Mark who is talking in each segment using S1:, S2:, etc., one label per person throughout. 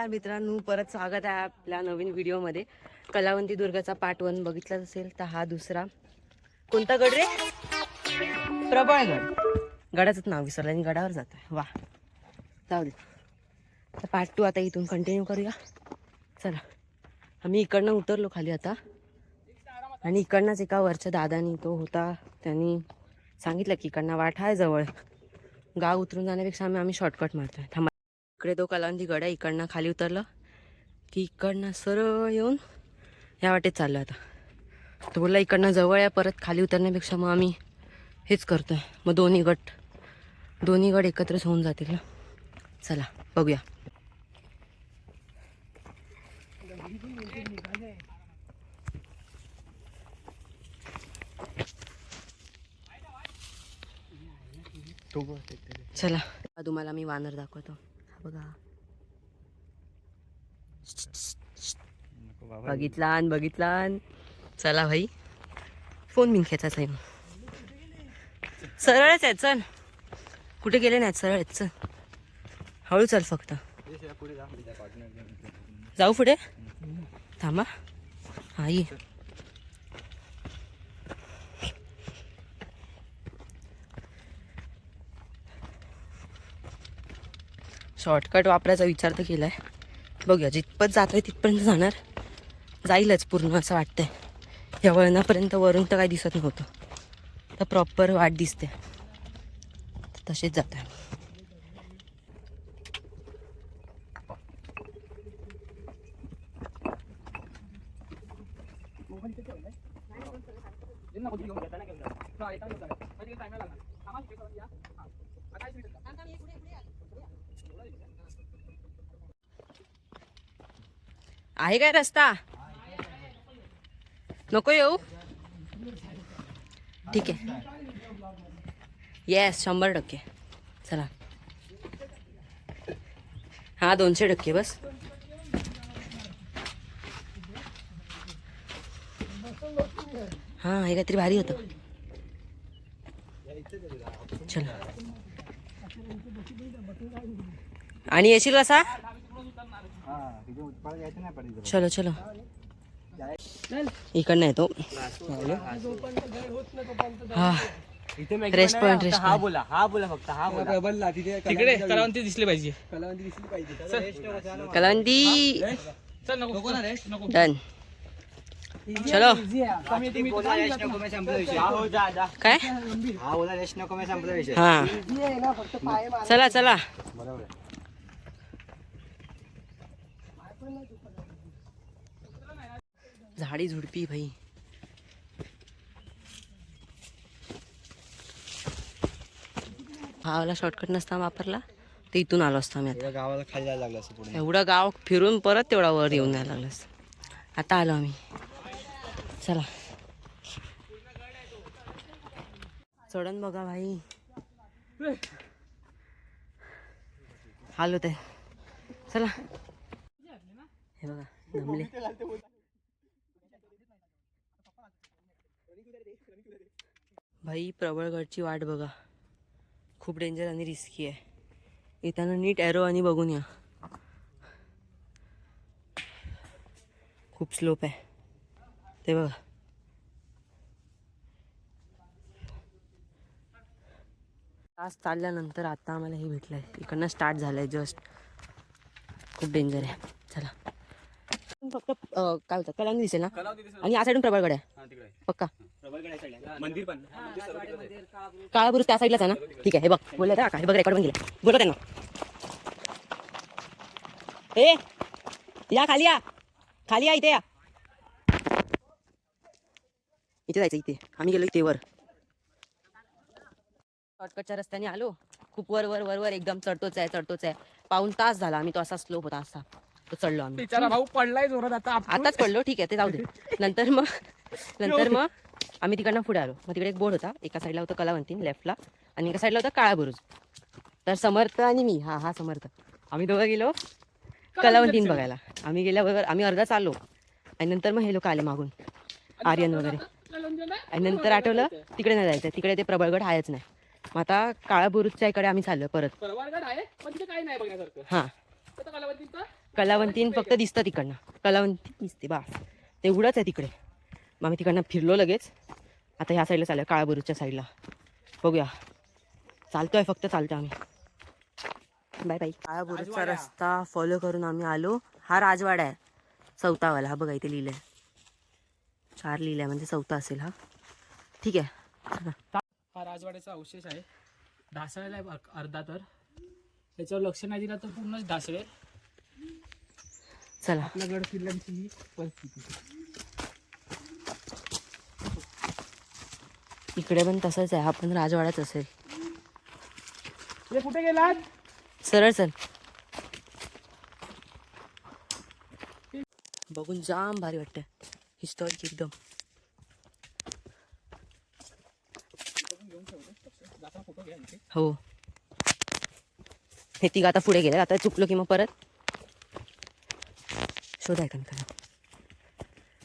S1: नमस्कार मित्रांनो, परत स्वागत आहे आपल्या नवीन व्हिडिओमध्ये. कलावंती दुर्गाचा पार्ट 1 बघितलाच असेल तर हा दुसरा कोणता गड रे? प्रबळगड. गडाचंच नाव विसरलं आणि गडावर जात आहे. वा, जाऊ दे. तर पार्ट 2 आता इथून कंटिन्यू करूया. चला, आम्ही इकडनं उतरलो खाली आता आणि इकडनंच एका वरच्या दादानी तो होता, त्यांनी सांगितलं की इकडनं वाट आहे जवळ, गाव उतरून जाण्यापेक्षा आम्ही शॉर्टकट मारतोय. थांबा, इकडे तो कलावंती गड आहे. इकडनं खाली उतरलं की इकडनं सरळ येऊन या वाटेत चाललो. आता तो बोलला इकडनं जवळ आहे, परत खाली उतरण्यापेक्षा मग आम्ही हेच करतोय. मग दोन्ही गड एकत्रच होऊन जातील. चला बघूया. चला तुम्हाला मी वानर दाखवतो. बघा, बघितला. चला भाई, फोन बिन खेचायचा आहे. सरळच आहे, चल. कुठे गेले नाहीत, सरळ आहेत. चल, हळू चल, फक्त जाऊ पुढे. थांबा, हा ये. शॉर्टकट वापरायचा विचार तर केलाय. बघूया, जिथपत जातोय तिथपर्यंत जाईलच पूर्ण असं वाटतंय. या वळणापर्यंत वरून तर काही दिसत नव्हतं, तर प्रॉपर वाट दिसते, तसेच जात आहे. आहे काय रस्ता? नको येऊ? ठीक आहे. येस, 100%. चला, हा 200% बस. हा, हे काहीतरी भारी होतं. चलो, आणि येशील कसा? चलो इकडनं येतो. हा, रेस्ट पॉइंट.
S2: हा बोला फक्त. हा बोला तिकडे कलावंती दिसली पाहिजे.
S1: कलावंती डन. चलो, काय? हा, चला. झाडी झुडपी भाई. भावाला शॉर्टकट नसता वापरला तर इथून आलो असतो आम्ही. आता
S2: गावाला खाली जायला लागलं असं पुढे.
S1: एवढं गाव फिरून परत तेवढा वर येऊन जायला लागलं असतं. आता आलो आम्ही. चला, चढण बघा भाई, हाल होत आहे. चला, हे बघा जमले. भाई प्रबळगडची वाट बघा, खूप डेंजर आणि रिस्की आहे. येताना नीट एरो आणि बघून या, खूप स्लोप आहे ते बघा. तास चालल्यानंतर आता आम्हाला हे भेटलंय. इकडनं स्टार्ट झालंय जस्ट. खूप डेंजर आहे. चला, फक्त काय होतं कलावंती दिसेल ना, आणि या साईडून प्रबळगड आहे पक्का.
S2: मंदिर पण
S1: काळापुरुष त्या साईडलाच आहे ना. ठीक आहे, हे बघ बोलले का, हे बघ रेकॉर्ड पण गेलं. बोलतो त्यांना, ए या खाली या इथे या. इथे जायचं, इथे आम्ही गेलो इथे वर. शॉर्टकटच्या रस्त्याने आलो. खूप वर एकदम चढतोच आहे. पाऊण तास झाला आम्ही, तो असा स्लोप होता असा, तो चढलो आम्ही.
S2: बिचारा भाऊ पडलाय जोरात.
S1: आताच पडलो, ठीक आहे ते जाऊ दे. नंतर मग आम्ही तिकडनं पुढे आलो. मग तिकडे एक बोर्ड होता, एका साईडला होतं कलावंती लेफ्टला, आणि एका साईडला होता काळाबुरुज. तर समर्थ आणि मी, हा समर्थ, आम्ही दोघं गेलो कलावंतीन बघायला. आम्ही गेल्याबरोबर आम्ही अर्धा चाललो, आणि नंतर मग हे लोक आले मागून, आर्यन वगैरे. आणि नंतर आठवलं तिकडे नाही जायचं, तिकडे ते प्रबळगड आहेच नाही. मग आता काळाबुरुजच्या इकडे आम्ही चाललो परत.
S2: प्रबळगड आहे पण तिथे काही नाही बघण्यासारखं.
S1: हा,
S2: कलावंतीचा
S1: कलावंतीन फक्त दिसतं तिकडनं, कलावंती दिसते बस, तेवढंच आहे तिकडे. मग आम्ही तिकडनं फिरलो लगेच. आता ह्या साईडला चालू काळाबरूच्या साईडला, बघूया. चालतोय, फक्त चालतोय आम्ही. Bye bye. काळाबरूचा रस्ता फॉलो करून आम्ही आलो. हा राजवाडा आहे, चौथावाला. हा बघा इथे लिहिलंय, 4 लिहिलंय, म्हणजे चौथा असेल हा. ठीक आहे.
S2: हा राजवाड्याचा अवशेष आहे. ढासळेला आहे अर्धा, तर त्याच्यावर लक्ष नाही दिलं तर पूर्णच ढासळेल.
S1: चला.
S2: आपल्या गड किल्ल्यांची ही परिस्थिती.
S1: इकडे पण तसंच आहे, हा पण राजवाडाच असेल.
S2: कुठे गेलात?
S1: सरळ चल. बघून जाम भारी वाटतं, हिस्टॉरिक एकदम. हो, हे तिघ आता पुढे गेले. आता चुकलो की मग परत शोधाय का.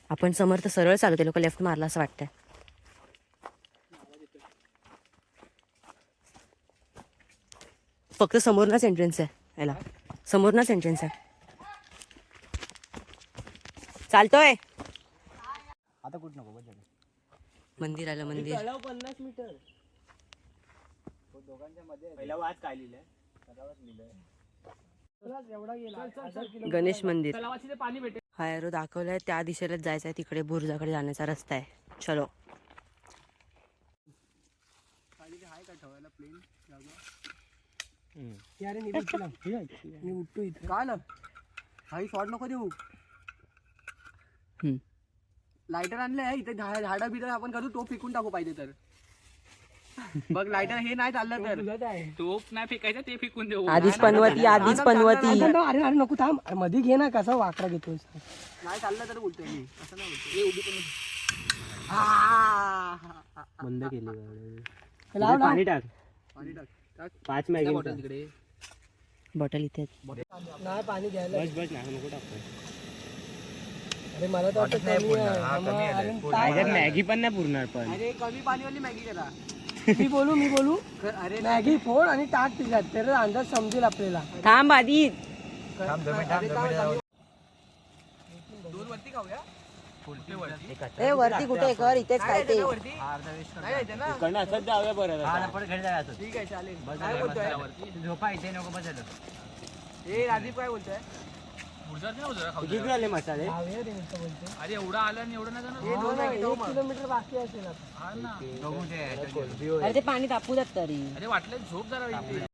S1: आपण समर्थ सरळ चालू, ते लोक लेफ्ट मारला असं वाटतंय. फक्त समोरनाच एंट्रन्स आहे याला, समोरनाच एंट्रन्स आहे. चालतोय.
S2: आता कुठं नको
S1: मंदिर आलं, मंदिर.
S2: 50 मीटर दोघांच्या मध्ये. पहिला वाच काय लिहिलंय,
S1: गणेश मंदिर.
S2: तलावाचे पाणी भेटेल.
S1: हा एरो दाखवलाय, त्या दिशेलाच जायचं आहे. तिकडे बुर्जाकडे जाण्याचा रस्ता आहे. चलो.
S2: शॉट नको देऊ. लायटर आणले इथे, झाडा बिडा आपण करू, तो फेकून टाकू पाहिजे तर. बघ लायटर हे नाही चाललं तर टोप नाही फेकायचं, ते फेकून देऊ.
S1: आधीच पनवती, आधीच पनवती.
S2: अरे अरे नको थांब, मध्ये घे ना, कसा वाकडा घेतोय. नाही चाललं तर बोलतोय मी, असं नाही बोलतोय. उभी पण
S3: बंद केली.
S2: पाणी टाक, पाणी टाक.
S3: 5 मॅगी
S2: बॉटल तिकडे.
S1: बॉटल इथे.
S2: नाही पाणी घ्यायला.
S3: बस बस नाही नको टाकतो.
S2: अरे मला तर वाटत
S3: नाही, मॅगी पण नाही पुरणार. पण
S2: अरे कमी पाणीवाली मॅगी करा. मी बोलू. अरे मॅगी फोड आणि टाक तिच्यात, तर अंदाज समजेल आपल्याला.
S1: थांब आधी.
S2: दोन वरती खाऊया.
S1: ए वरती कुठे कर, इथेच काय ते.
S3: इकडनं असंच जाऊया बरं.
S2: ठीक आहे चालेल. काय बोलतोय?
S3: झोपा इथे नको बसायला.
S2: ए राजीव काय बोलतोय?
S3: किती झाले मसाले?
S2: अरे एवढं आलं आणि एवढं नाही जाणार. 1 किलोमीटर बाकी असेल आता.
S1: अरे ते पाणी तापू द्यात तरी.
S2: अरे वाटलं झोप जरा इथे.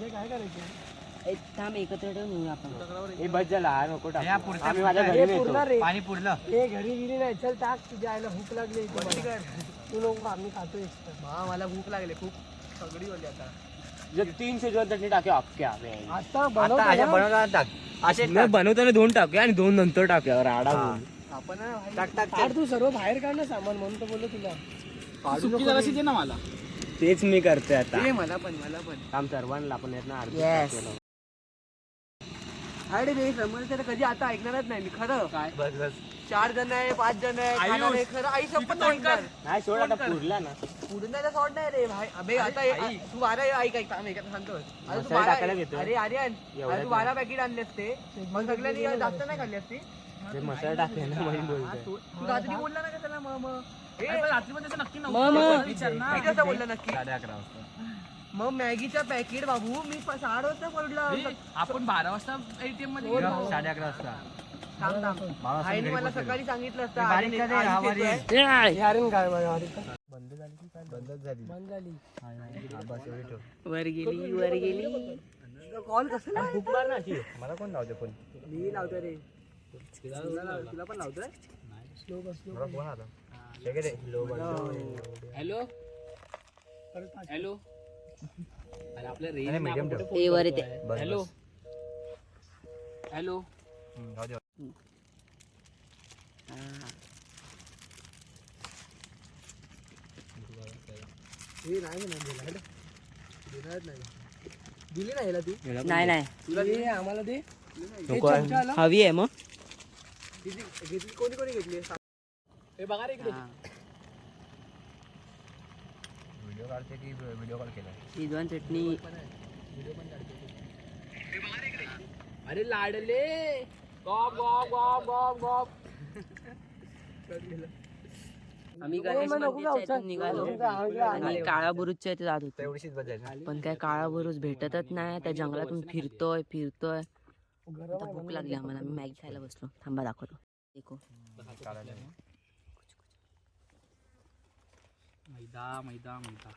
S2: काय करायचं?
S1: थांब, एकत्र ठेवून येऊ आपण.
S3: हे बस झाला, हा नको टाक. आम्ही माझ्या घरी नेतो.
S2: पाणी पुरलं. हे घरी गेली नाही, चल टाक. तुझ्या आईला भूक लागली. तू नको, आम्ही खातोय. मला भूक लागली खूप, सगळी होती आता.
S3: 3 शेजवान चटणी टाकूया अख्ख्या.
S2: आता बनवताना टाक.
S3: बनवताना 2 टाकूया आणि 2 नंतर टाकूया. राडा
S2: आपण टाक. तू सर्व बाहेर काढ ना सामान, म्हणून तर बोललो तुला. दे ना मला.
S3: तेच मी करतोय आता.
S2: मला पण
S3: काम सर्वांना आपण येत ना.
S2: अरे रे समजते तर कधी आता ऐकणारच नाही मी. खरं काय 4 जण आहे, 5 जण आहे, खाणार आहे. खरं आई शपथ नाही.
S3: नाही सोड, आता पुरला ना.
S2: पुरण्याचा शॉट नाही रे भाई. अबे आता तू 12 ऐक सांगतो. आता तू 12. अरे आर्यन, तू 12 पॅकेट आणले असते, मग सगळ्यांनी जास्त नाही खाल्ली असती.
S3: मसाला टाकले ना, म्हणून बोलतोय.
S2: तू रात्री बोलला ना का त्याला? रात्री पण त्याचं नक्की नव्हतं बोलला नक्की. 11:30 वाजता. मग मॅगीचा पॅकेट बाबू मी 6 वाजता पडला. आपण 12 वाजता एटीएम मध्ये 11:30 वाजता. आईने मला सकाळी सांगितलं असतं. बंद झाली.
S1: वर गेली.
S2: कॉल कसं
S3: फुकणार ना अशी. मला कोण लावते फोन?
S2: मी लावतोय रे. तुला पण लावतोय. स्लो बस. हॅलो. अरे आपल्या
S1: ए वर येते.
S2: हॅलो. दिली नाही ती.
S1: नाही
S2: तुला दे, आम्हाला दे.
S1: हवी आहे मग.
S2: कोणी घेतली? हे बघा रे इकडे.
S3: व्हिडिओ काढते की व्हिडिओ कॉल केला?
S1: शेजवान चटणी.
S2: अरे लाडले गॉप गॉप गॉप गॉप गॉप.
S1: आम्ही गणेश मंदिरच्या इथून निघालो आणि काळा बुरुजच्या इथे जात होतो, पण काय काळा बुरुज भेटतच नाही. त्या जंगलातून फिरतोय. आता भूक लागली आम्हाला. मी मॅगी खायला बसलो. थांबा दाखवतो. देखो
S2: मैदा मैदा मैदा.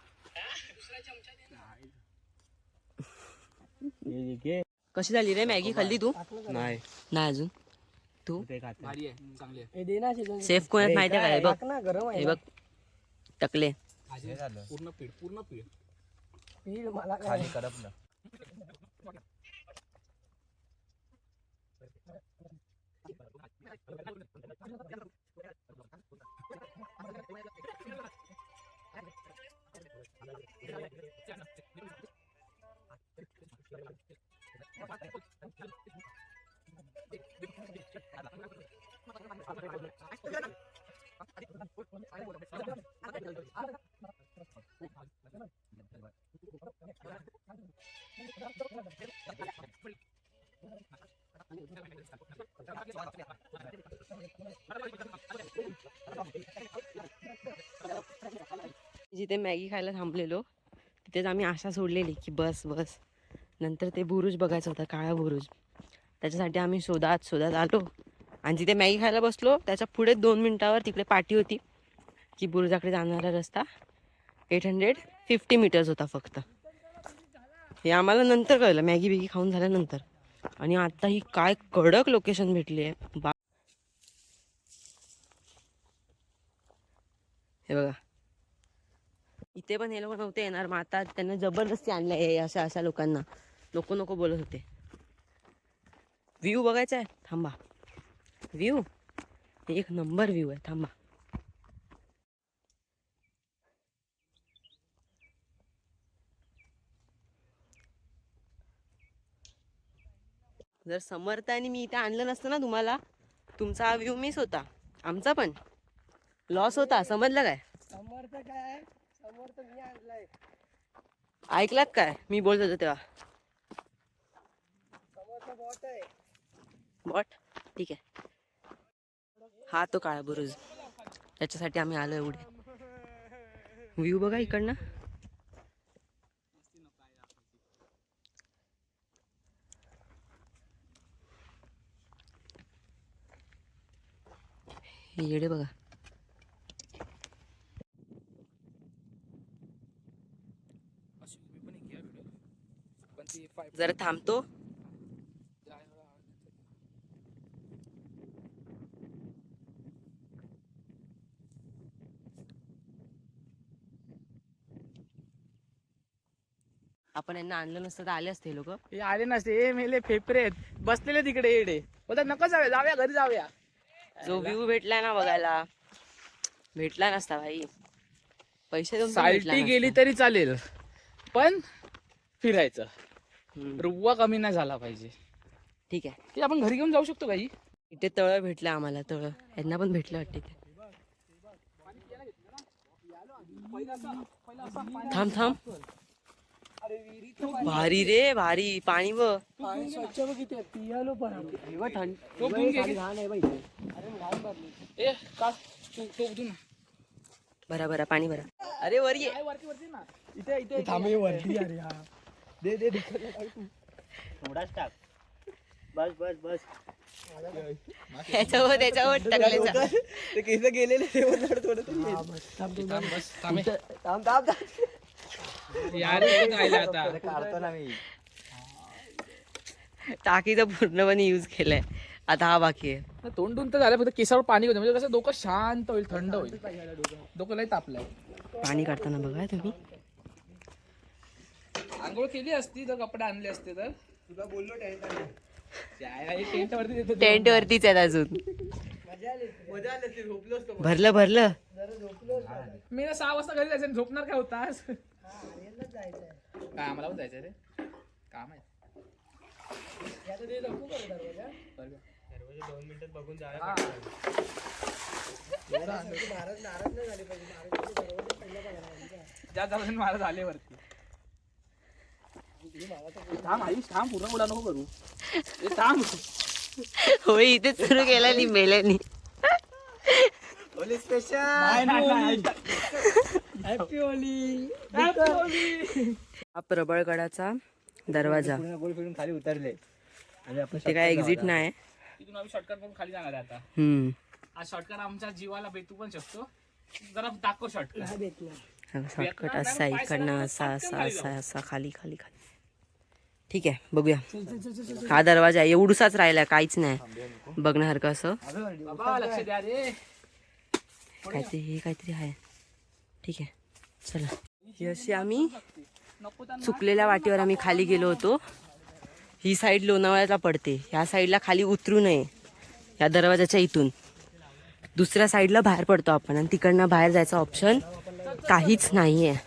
S1: कशी झाली रे मॅगी? खाल्ली तू?
S3: नाही
S1: नाही अजून. तू
S2: भारी आहे, चांगली आहे.
S1: सेफ कोण आहेत माहिती आहे का? हे बघ टकले.
S2: पूर्ण पीठ पूर्ण पीठ.
S3: खाली करपलं.
S1: जिथे मॅगी खायला थांबलेलो तिथेच आम्ही आशा सोडलेली की बस बस. नंतर ते बुरुज बघायचं होतं, काळा बुरुज. त्याच्यासाठी आम्ही शोधात आलो आणि जिथे मॅगी खायला बसलो त्याच्या पुढे 2 मिनिटावर तिकडे पाटी होती की बुरुजाकडे जाणारा रस्ता 850 मीटर्स होता फक्त. हे आम्हाला नंतर कळलं, मॅगी बिगी खाऊन झाल्यानंतर. आणि आता ही काय कडक लोकेशन भेटली आहे. हे बघा, इथे पण हे लोक नव्हते येणार, मग आता त्यांना जबरदस्ती आणलंय अशा लोकांना. नको बोलत होते. व्ह्यू बघायचा आहे? थांबा. व्ह्यू एक नंबर व्ह्यू आहे. थांबा. जर समर्थ आणि मी इथे आणलं नसतं ना तुम्हाला, तुमचा हा व्ह्यू मिस होता. आमचा पण लॉस होता. समजलं काय?
S4: समर्थ काय? समर्थ मी आणलाय.
S1: ऐकलात काय मी बोलत होतो तेव्हा?
S4: समर्थ बॉट आहे.
S1: बॉट ठीक आहे. हा तो काळा बुरुज, त्याच्यासाठी आम्ही आलो एवढे. व्ह्यू बघा इकडनं. हे येडे बघा. जरा थांबतो. आपण यांना आणलं नसतं तर आले असते लोक.
S2: हे आले नसते. हे मेले फेफरे आहेत, बसलेले तिकडे येडे. बोलतात नको जाऊया घरी जाऊया.
S1: जो व्ह्यू भेटलाय ना बघायला, भेटला नसता भाई. पैसे देऊन पण भेटला
S2: साल्टी गेली
S1: नसता.
S2: तरी चालेल, पण फिरायचं.
S1: हम्म,
S2: रुवा कमी नाही झाला पाहिजे.
S1: ठीक आहे.
S2: ते आपण घरी घेऊन जाऊ शकतो काही.
S1: इथे तळ भेटलं आम्हाला. तळ यांना पण भेटलं वाटते इथे. थांब. भारी रे भारी पाणी बघ.
S4: पाणी स्वच्छ बघ किती पियालो पण आम्ही.
S2: तो पिऊन घे.
S4: घाण आहे बाई. अरे घाण भरली.
S2: ए का तू उठू ना.
S1: भरा पाणी भरा. अरे वर ये.
S2: वरती ना. इथे
S4: थांबे वरती यार या. दे
S3: थोडाच टाक. बस
S1: त्याच्यावर टाकले.
S3: ते केस गेलेले थोडं
S4: थांब.
S2: यार आता
S3: काढतो ना मी.
S1: टाकीचा पूर्णपणे यूज केलाय. आता हा बाकी आहे.
S2: तोंडून तर झालं, फक्त केसावर पाणी होतं. म्हणजे कसं डोकं शांत होईल, थंड होईल. डोकं लय तापलंय.
S1: पाणी काढताना बघा तुम्ही.
S2: आंघोळ केली असती तर कपडे आणले असते तर तुला बोललो टेंट वरती.
S1: टेंट वरतीच आहेत अजून. भरलं.
S2: मी ना 6 वाजता घरी जायचं. झोपणार काय होतास? काय आम्हाला पण जायचं रे, काम आहे.
S3: 2 मिनिटात बघून जा.
S2: ज्या महाराज आले वरती. थांब आयुष थांब पूर्ण बोला नको करू थांब
S1: होय इथेच सुरू केला नी मेल्यानी.
S4: Happy Holy.
S1: हा प्रबळगडाचा दरवाजा.
S3: गोल फिरून खाली उतरले आणि आपण
S1: ते काय एक्झिट नाही.
S2: तिथून आम्ही शॉर्टकट करून खाली जाणार आहे आता. हा शॉर्टकट आमच्या जीवाला भेटू पण शकतो. जरा दाखव शॉर्टकट.
S1: शॉर्टकट असा इकडनं असा असा असा असा खाली खाली खाली. ठीक आहे बघूया. हा दरवाजा आहे, एवढूसाच राहिला, काहीच नाही बघण्यासारखं असं.
S2: बाबा लक्ष द्या रे.
S1: काहीतरी हे काहीतरी आहे. ठीक आहे चला. ही अशी आम्ही चुकलेल्या वाटेवर आम्ही खाली गेलो होतो. ही साईड लोणावळ्याला पडते. ह्या साईडला खाली उतरू नये. ह्या दरवाजाच्या इथून दुसऱ्या साईडला बाहेर पडतो आपण आणि तिकडनं बाहेर जायचा ऑप्शन काहीच नाही आहे.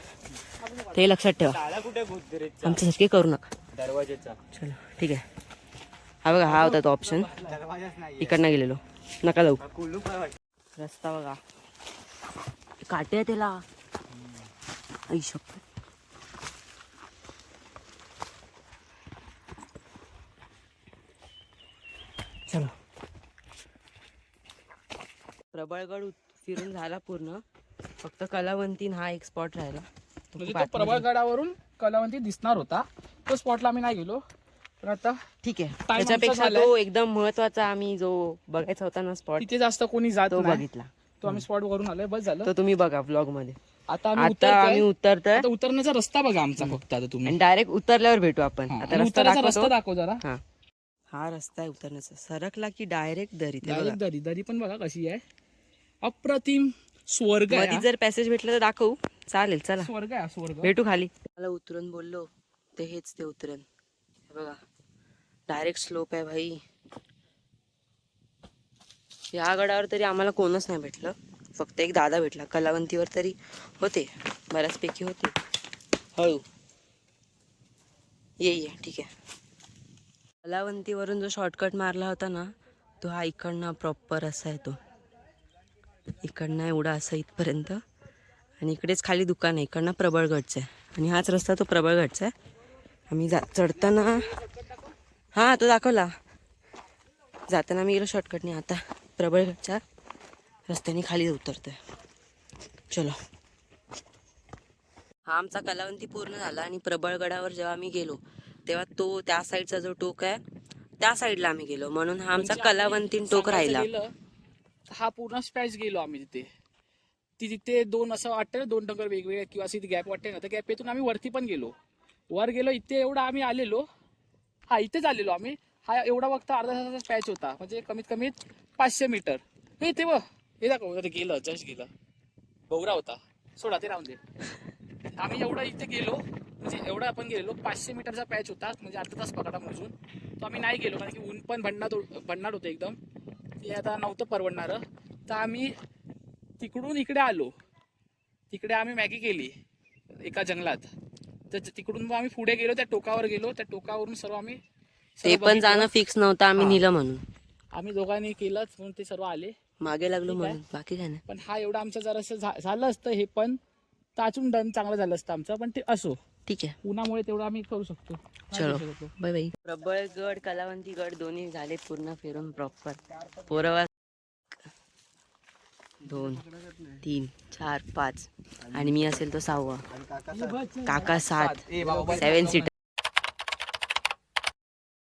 S1: ते लक्षात ठेवा. आमच्यासारखे करू नका.
S3: दरवाजाचा
S1: चलो ठीक आहे. हा बघा हा होता तो ऑप्शन. इकडनं गेलेलो. नका जाऊ. रस्ता बघा काटे आहे त्याला. आई शपथ. चलो. प्रबळगड फिरून झाला पूर्ण. फक्त कलावंतीन हा एक स्पॉट राहिला. तो
S2: म्हणजे
S1: खूप
S2: तो
S1: आतमध्ये.
S2: प्रबळगडावरून कलावंती दिसणार होता. तो स्पॉटला आम्ही नाही गेलो. पण आता
S1: ठीक आहे.
S2: आमचा
S1: त्याच्यापेक्षा
S2: झालाय.
S1: तो एकदम महत्वाचा आम्ही जो बघायचा होता ना स्पॉट
S2: तिथे जास्त कोणी जात
S1: तो
S2: नाही.
S1: बघितला.
S2: तो आम्ही स्पॉट वरून आलोय. बस झालं.
S1: तो तुम्ही बघा व्लॉग मध्ये.
S2: आता आम्ही
S1: आता आम्ही
S2: उतरतोय.
S1: उतरतोय
S2: आता उतरण्याचा रस्ता बघा आमचा फक्त आता तुम्ही.
S1: आणि डायरेक्ट उतरल्यावर भेटू आपण.
S2: हा,
S1: आता
S2: आणि
S1: रस्ता
S2: उतरायचा
S1: दाखवतो.
S2: रस्ता दाखव जरा.
S1: हा हा रस्ता आहे उतरण्याचा. सरकला की डायरेक्ट दरी. ते बघा.
S2: डायरेक्ट दरी दरी पण बघा कशी आहे. अप्रतिम स्वर्ग आहे
S1: मध्ये
S2: हा.
S1: जर पॅसेज भेटलं तर दाखवू. चालेल चला
S2: स्वर्ग आहे हा, स्वर्ग.
S1: भेटू खाली. मला उतरून बोललो ते हेच ते उतरण. हे बघा डायरेक्ट स्लोप आहे भाई. या गडावर तरी आम्हाला कोणच नाही भेटलं. फक्त एक दादा भेटला. कलावंतीवर तरी होते बऱ्याचपैकी होते. हळू ये ठीक आहे. कलावंतीवरून जो शॉर्टकट मारला होता ना तो हा इकडनं प्रॉपर असा आहे. तो इकडनं एवढा असा इथपर्यंत आणि इकडेच खाली दुकान आहे. इकडनं प्रबळगडचं आहे आणि हाच रस्ता तो प्रबळगडचा आहे. आम्ही चढताना हां तो दाखवला. जाताना आम्ही गेलो शॉर्टकटने. आता प्रबळगडच्या रस्त्याने खाली उतरतोय. चलो. हा आमचा कलावंती पूर्ण झाला आणि प्रबळगडावर जेव्हा आम्ही गेलो तेव्हा तो त्या साईडचा जो टोक आहे त्या साईडला आम्ही गेलो म्हणून हा आमचा कलावंतीन टोक राहिला.
S2: गेलं, हा पूर्ण स्पॅच गेलो आम्ही तिथे. तिथे दोन असं वाटतं ना, दोन डोंगर वेगवेगळे किंवा अशी गॅप वाटते ना, त्या गॅपेतून आम्ही वरती पण गेलो. वर गेलो इथे एवढा आम्ही आलेलो. हा इथेच आलेलो आम्ही. हा एवढा फक्त अर्धा तासाचा स्पॅच होता. म्हणजे कमीत कमी 500 मीटर. हे ते बघ हे दाखव. गेलं जस्ट गेलं. भोवरा होता. सोडा ते राहून दे. आम्ही एवढा इथे गेलो म्हणजे एवढा आपण गेलो 500 मीटरचा पॅच होता. म्हणजे अर्धा तास पकडा मोजून. तो आम्ही नाही गेलो कारण की ऊन पण भन्नाट होतं एकदम. ते आता नव्हतं परवडणारं. तर आम्ही तिकडून इकडे आलो. तिकडे आम्ही मॅगी केली एका जंगलात. तर तिकडून आम्ही पुढे गेलो. त्या टोकावर गेलो. त्या टोकावरून सर्व आम्ही
S1: ते पण जाणं फिक्स नव्हतं. आम्ही नेलं म्हणून.
S2: आम्ही दोघांनी केलंच म्हणून ते सर्व आले.
S1: मागे लागलो म्हणून. बाकी काय नाही.
S2: पण हा एवढा आमचं जरासं झालं असतं हे पण तर अजून डन चांगलं झालं असतं आमचं. पण ते असो
S1: ठीक आहे.
S2: उन्हामुळे तेवढं आम्ही करू शकतो.
S1: चलो बाय बाय. प्रबळगड कलावंती गड दोन्ही झाले पूर्ण फिरून प्रॉपर. पोरवा 2 3 4 5 आणि मी असेल तो 6वा. काका 7 7 सीटर.